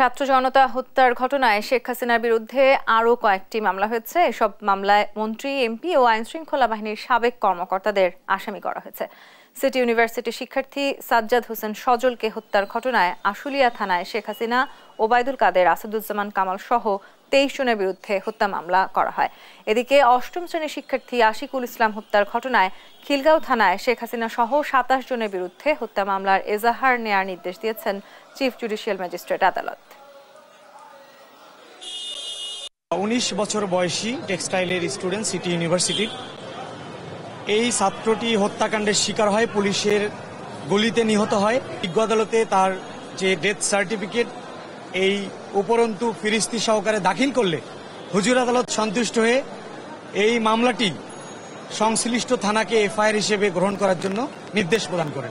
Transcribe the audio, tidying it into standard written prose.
ছাত্র জনতা হত্যার ঘটনায় শেখ হাসিনার বিরুদ্ধে আরও কয়েকটি মামলা হয়েছে। এসব মামলায় মন্ত্রী, এমপি ও আইনশৃঙ্খলা বাহিনীর সাবেক কর্মকর্তাদের আসামি করা হয়েছে। সিটি ইউনিভার্সিটির শিক্ষার্থী সাজ্জাদ হোসেন সজলকে হত্যার ঘটনায় আশুলিয়া থানায় শেখ হাসিনা, ওবায়দুল কাদের, আসাদুজ্জামান কামাল সহ 23 জনের বিরুদ্ধে হত্যা মামলা করা হয়। এদিকে অষ্টম শ্রেণীর শিক্ষার্থী আশিকুল ইসলাম হত্যার ঘটনায় খিলগাঁও থানায় শেখ হাসিনা সহ 27 জনের বিরুদ্ধে হত্যা মামলার এজাহার নেয়ার নির্দেশ দিয়েছেন চিফ জুডিশিয়াল ম্যাজিস্ট্রেট আদালত। 19 বছর বয়সী টেক্সটাইলের স্টুডেন্ট সিটি ইউনিভার্সিটির এই ছাত্রটি হত্যাকাণ্ডের শিকার হয়, পুলিশের গুলিতে নিহত হয়। বিজ্ঞ আদালতে তার যে ডেথ সার্টিফিকেট এই উপরন্তু ফিরিস্তি সহকারে দাখিল করলে হুজুর আদালত সন্তুষ্ট হয়ে এই মামলাটি সংশ্লিষ্ট থানাকে এফআইআর হিসেবে গ্রহণ করার জন্য নির্দেশ প্রদান করেন।